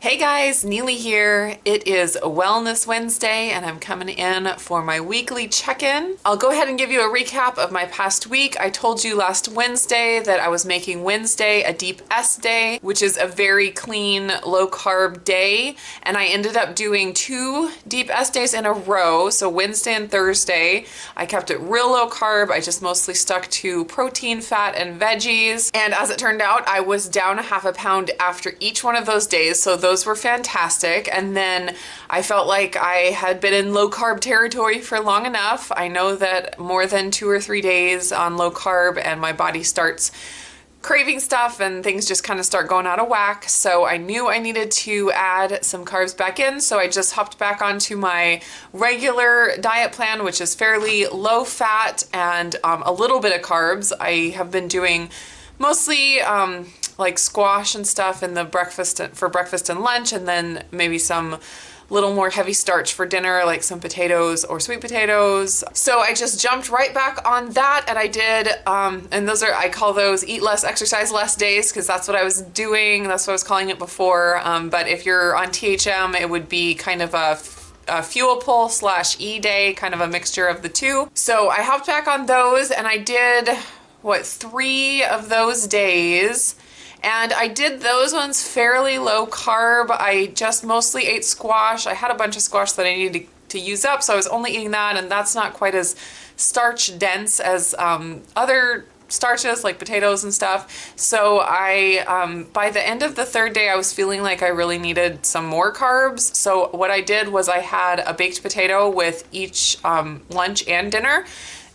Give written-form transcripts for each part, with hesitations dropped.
Hey guys, Neely here. It is Wellness Wednesday and I'm coming in for my weekly check-in. I'll go ahead and give you a recap of my past week. I told you last Wednesday that I was making Wednesday a Deep S day, which is a very clean, low-carb day, and I ended up doing 2 Deep S days in a row. So Wednesday and Thursday, I kept it real low carb. I just mostly stuck to protein, fat, and veggies. And as it turned out, I was down a half a pound after each one of those days. So those were fantastic. And then I felt like I had been in low carb territory for long enough. I know that more than 2 or 3 days on low carb and my body starts craving stuff and things just kind of start going out of whack. So I knew I needed to add some carbs back in. So I just hopped back onto my regular diet plan, which is fairly low fat and a little bit of carbs. I have been doing mostly like squash and stuff in the breakfast and lunch, and then maybe some little more heavy starch for dinner, like some potatoes or sweet potatoes. So I just jumped right back on that, and I did, and those are, I call those eat less, exercise less days, because that's what I was doing. That's what I was calling it before. But if you're on THM, it would be kind of a fuel pull / E day, kind of a mixture of the two. So I hopped back on those, and I did, 3 of those days. And I did those ones fairly low carb. I just mostly ate squash. I had a bunch of squash that I needed to use up, so I was only eating that, and that's not quite as starch dense as other starches like potatoes and stuff. So I, by the end of the 3rd day, I was feeling like I really needed some more carbs. So what I did was I had a baked potato with each lunch and dinner.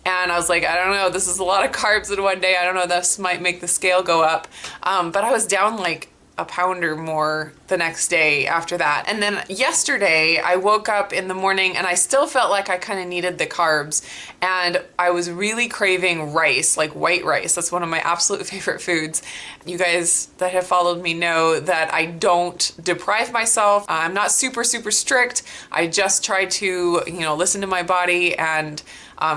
And I was like, I don't know, this is a lot of carbs in one day. I don't know, this might make the scale go up. But I was down like a pound or more the next day after that. And then yesterday I woke up in the morning and I still felt like I kind of needed the carbs. And I was really craving rice, like white rice. That's one of my absolute favorite foods. You guys that have followed me know that I don't deprive myself. I'm not super strict. I just try to, listen to my body and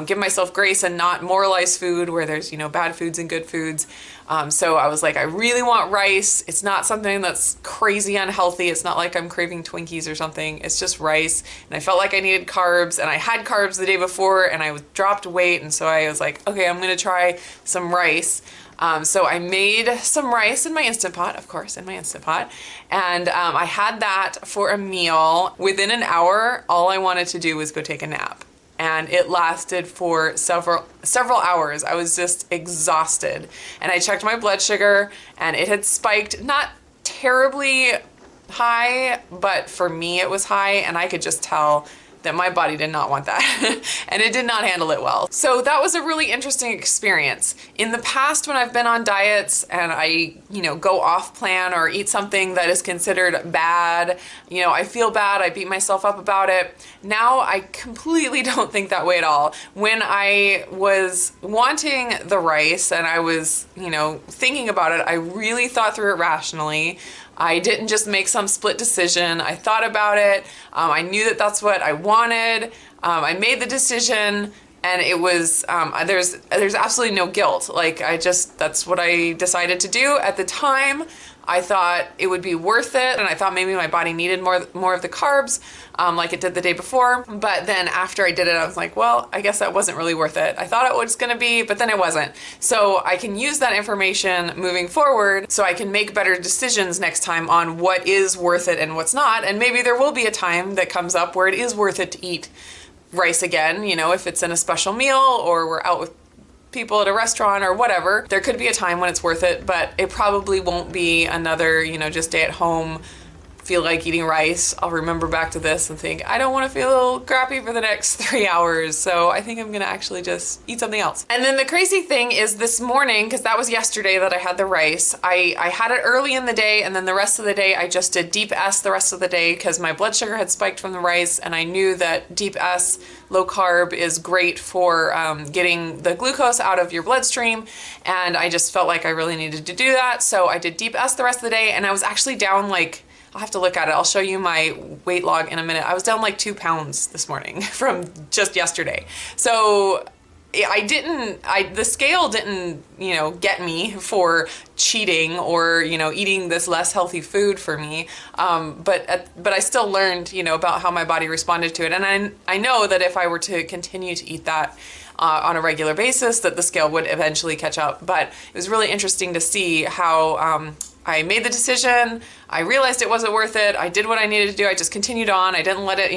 give myself grace and not moralize food where there's, bad foods and good foods. So I was like, I really want rice. It's not something that's crazy unhealthy. It's not like I'm craving Twinkies or something. It's just rice. And I felt like I needed carbs, and I had carbs the day before and I dropped weight. And so I was like, okay, I'm going to try some rice. So I made some rice in my Instant Pot, of course, in my Instant Pot. And I had that for a meal. Within an hour, all I wanted to do was go take a nap. And it lasted for several hours. I was just exhausted. And I checked my blood sugar and it had spiked, not terribly high, but for me it was high, and I could just tell that my body did not want that and it did not handle it well. So that was a really interesting experience. In the past, when I've been on diets and I, go off plan or eat something that is considered bad, I feel bad, I beat myself up about it. Now I completely don't think that way at all. When I was wanting the rice and I was, thinking about it, I really thought through it rationally. I didn't just make some split decision. I thought about it. I knew that that's what I wanted. I made the decision, and it was, there's absolutely no guilt. Like, that's what I decided to do at the time. I thought it would be worth it, and I thought maybe my body needed more of the carbs, like it did the day before. But then after I did it, I was like, well, I guess that wasn't really worth it. I thought it was gonna be, but then it wasn't. So I can use that information moving forward so I can make better decisions next time on what is worth it and what's not. And maybe there will be a time that comes up where it is worth it to eat rice again, if it's in a special meal or we're out with people at a restaurant or whatever. There could be a time when it's worth it, but it probably won't be another, just stay at home, feel like eating rice. I'll remember back to this and think, I don't want to feel crappy for the next 3 hours, so I think I'm gonna actually just eat something else. And then the crazy thing is this morning, because that was yesterday that I had the rice, I had it early in the day, and then the rest of the day I just did Deep S the rest of the day because my blood sugar had spiked from the rice, and I knew that Deep S low carb is great for getting the glucose out of your bloodstream, and I just felt like I really needed to do that. So I did Deep S the rest of the day, and I was actually down like, I'll have to look at it. I'll show you my weight log in a minute. I was down like 2 pounds this morning from just yesterday. So the scale didn't, get me for cheating or, eating this less healthy food for me. But I still learned, about how my body responded to it. And I know that if I were to continue to eat that on a regular basis, that the scale would eventually catch up. But it was really interesting to see how I made the decision. I realized it wasn't worth it. I did what I needed to do. I just continued on. I didn't let it,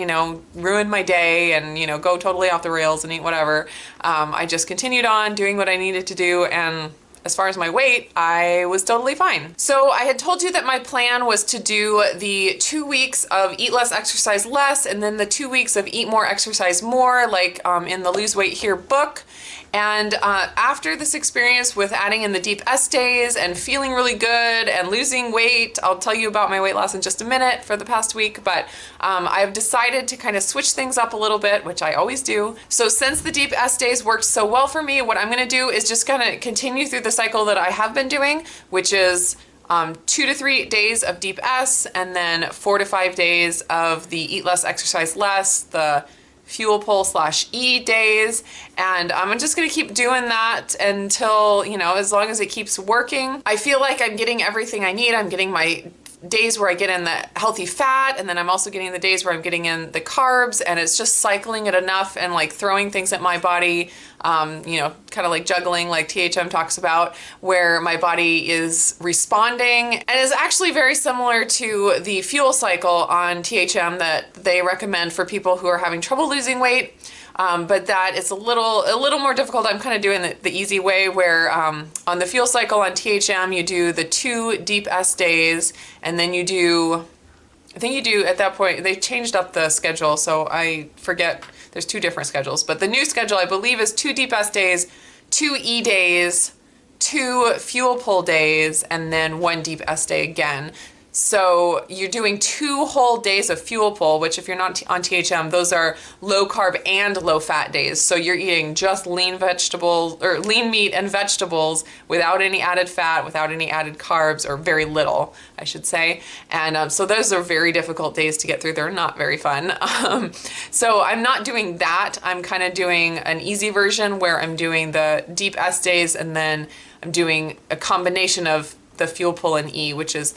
ruin my day and, go totally off the rails and eat whatever. I just continued on doing what I needed to do. And as far as my weight, I was totally fine. So I had told you that my plan was to do the 2 weeks of eat less, exercise less, and then the 2 weeks of eat more, exercise more, like in the Lose Weight Here book. And after this experience with adding in the deep S days and feeling really good and losing weight, I'll tell you about my weight loss in just a minute for the past week, but I've decided to kind of switch things up a little bit, which I always do. So since the deep S days worked so well for me, what I'm gonna do is just kind of continue through the cycle that I have been doing, which is 2 to 3 days of deep S and then 4 to 5 days of the eat less, exercise less, the fuel pull / E days. And I'm just gonna keep doing that until, as long as it keeps working. I feel like I'm getting everything I need. I'm getting my days where I get in the healthy fat, and then I'm also getting the days where I'm getting in the carbs, and it's just cycling it enough and like throwing things at my body, kind of like juggling, like THM talks about, where my body is responding, and is actually very similar to the fuel cycle on THM that they recommend for people who are having trouble losing weight. But that it's a little more difficult. I'm kind of doing the easy way, where on the fuel cycle on THM, you do the 2 deep S days, and then I think you do at that point, they changed up the schedule, so I forget, there's 2 different schedules, but the new schedule I believe is 2 deep S days, 2 E days, 2 fuel pull days, and then 1 deep S day again. So you're doing 2 whole days of fuel pull, which if you're not on THM, those are low carb and low fat days. So you're eating just lean vegetables or lean meat and vegetables without any added fat, without any added carbs, or very little, I should say. And so those are very difficult days to get through. They're not very fun. So I'm not doing that. I'm kind of doing an easy version where I'm doing the deep S days, and then I'm doing a combination of the fuel pull and E, which is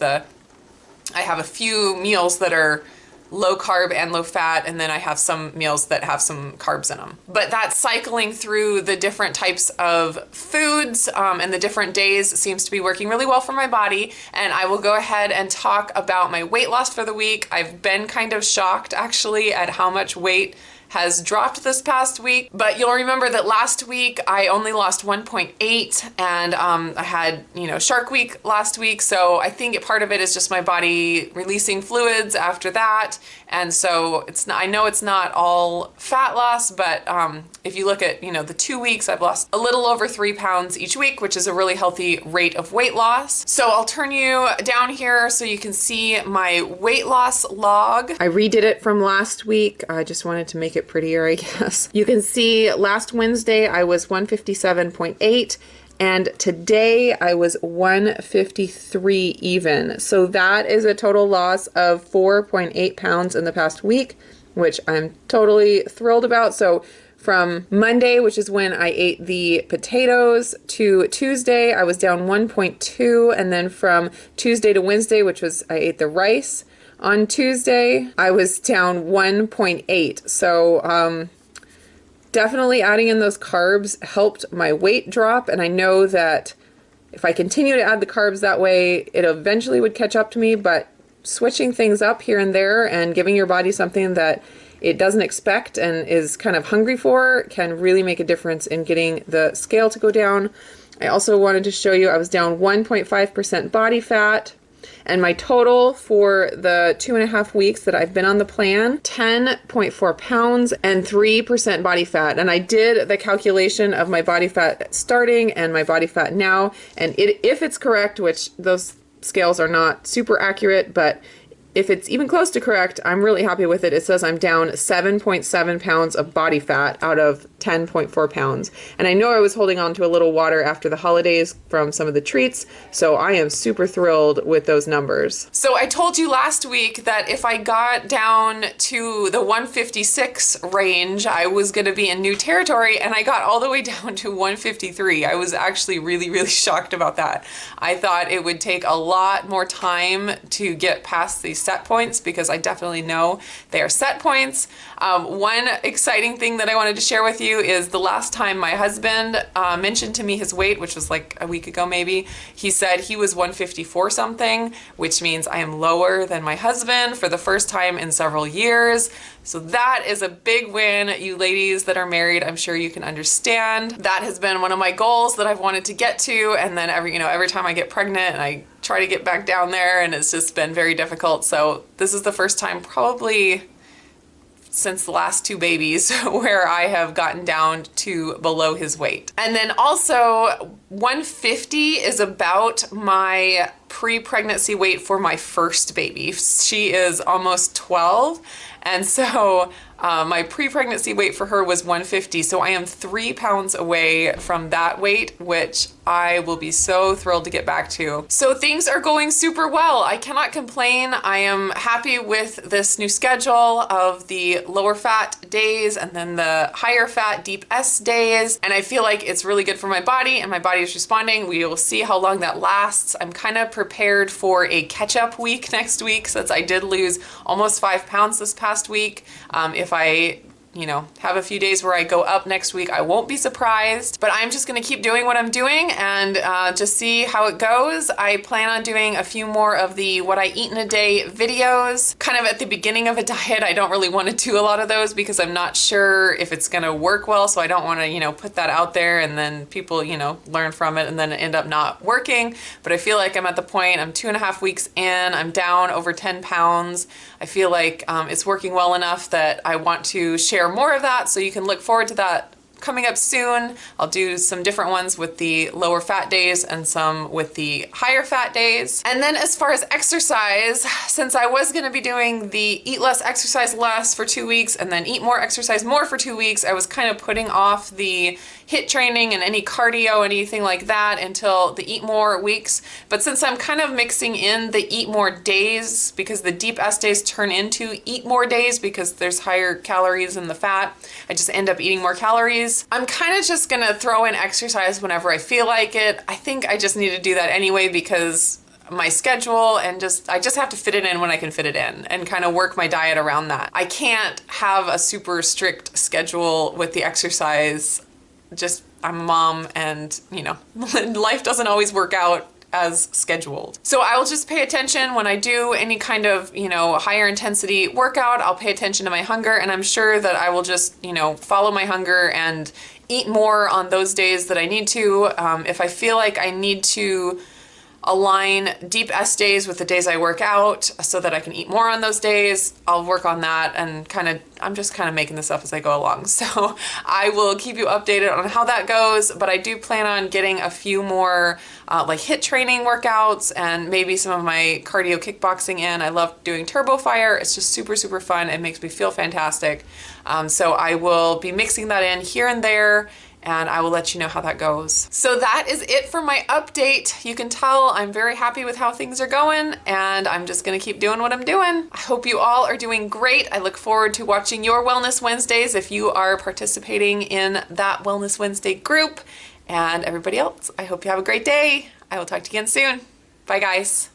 I have a few meals that are low carb and low fat, and then I have some meals that have some carbs in them. But that cycling through the different types of foods and the different days seems to be working really well for my body. And I will go ahead and talk about my weight loss for the week. I've been kind of shocked actually at how much weight has dropped this past week, but you'll remember that last week I only lost 1.8, and I had, Shark Week last week, so I think part of it is just my body releasing fluids after that, and so I know it's not all fat loss, but if you look at, the 2 weeks, I've lost a little over 3 pounds each week, which is a really healthy rate of weight loss. So I'll turn you down here so you can see my weight loss log. I redid it from last week. I just wanted to make it prettier, I guess. You can see last Wednesday I was 157.8, and today I was 153 even. So that is a total loss of 4.8 pounds in the past week, which I'm totally thrilled about. So from Monday, which is when I ate the potatoes, to Tuesday, I was down 1.2, and then from Tuesday to Wednesday, which was I ate the rice, on Tuesday, I was down 1.8. So definitely adding in those carbs helped my weight drop. And I know that if I continue to add the carbs that way, it eventually would catch up to me. But switching things up here and there and giving your body something that it doesn't expect and is kind of hungry for can really make a difference in getting the scale to go down. I also wanted to show you I was down 1.5% body fat. And my total for the 2.5 weeks that I've been on the plan, 10.4 pounds and 3% body fat. And I did the calculation of my body fat starting and my body fat now. And if it's correct, which those scales are not super accurate, but if it's even close to correct, I'm really happy with it. It says I'm down 7.7 pounds of body fat out of 10.4 pounds. And I know I was holding on to a little water after the holidays from some of the treats, so I am super thrilled with those numbers. So I told you last week that if I got down to the 156 range, I was going to be in new territory, and I got all the way down to 153. I was actually really, really shocked about that. I thought it would take a lot more time to get past these set points, because I definitely know they are set points. One exciting thing that I wanted to share with you is the last time my husband mentioned to me his weight, which was like a week ago maybe, he said he was 154 something, which means I am lower than my husband for the first time in several years. So that is a big win, you ladies that are married. I'm sure you can understand. That has been one of my goals that I've wanted to get to, and then every time I get pregnant and I try to get back down there, and it's just been very difficult. So this is the first time probably since the last 2 babies where I have gotten down to below his weight. And then also 150 is about my pre-pregnancy weight for my first baby. She is almost 12, and so my pre-pregnancy weight for her was 150, so I am 3 pounds away from that weight, which I will be so thrilled to get back to. So things are going super well. I cannot complain. I am happy with this new schedule of the lower fat days and then the higher fat deep S days, and I feel like it's really good for my body, and my body is responding. We will see how long that lasts. I'm kind of prepared for a catch-up week next week, since I did lose almost 5 pounds this past week. If I have a few days where I go up next week, I won't be surprised, but I'm just gonna keep doing what I'm doing and just see how it goes. I plan on doing a few more of the what I eat in a day videos. Kind of at the beginning of a diet, I don't really want to do a lot of those because I'm not sure if it's gonna work well, so I don't want to, put that out there and then people, learn from it and then end up not working. But I feel like I'm at the point, I'm 2.5 weeks in, I'm down over 10 pounds. I feel like it's working well enough that I want to share more of that, so you can look forward to that coming up soon. I'll do some different ones with the lower fat days and some with the higher fat days. And then as far as exercise, since I was going to be doing the eat less, exercise less for 2 weeks and then eat more, exercise more for 2 weeks, I was kind of putting off the HIIT training and any cardio, anything like that until the eat more weeks. But since I'm kind of mixing in the eat more days, because the deep S days turn into eat more days because there's higher calories in the fat, I just end up eating more calories. I'm kind of just gonna throw in exercise whenever I feel like it. I think I just need to do that anyway because my schedule, and I just have to fit it in when I can fit it in and kind of work my diet around that. I can't have a super strict schedule with the exercise. I'm a mom, and life doesn't always work out as scheduled. So I will just pay attention when I do any kind of, higher intensity workout. I'll pay attention to my hunger, and I'm sure that I will just, follow my hunger and eat more on those days that I need to. If I feel like I need to align deep S days with the days I work out so that I can eat more on those days, I'll work on that, and I'm just kind of making this up as I go along. So I will keep you updated on how that goes, but I do plan on getting a few more like HIIT training workouts and maybe some of my cardio kickboxing in. I love doing turbo fire. It's just super, super fun. It makes me feel fantastic. So I will be mixing that in here and there, and I will let you know how that goes. So that is it for my update. You can tell I'm very happy with how things are going, and I'm just gonna keep doing what I'm doing. I hope you all are doing great. I look forward to watching your Wellness Wednesdays if you are participating in that Wellness Wednesday group. And everybody else, I hope you have a great day. I will talk to you again soon. Bye guys.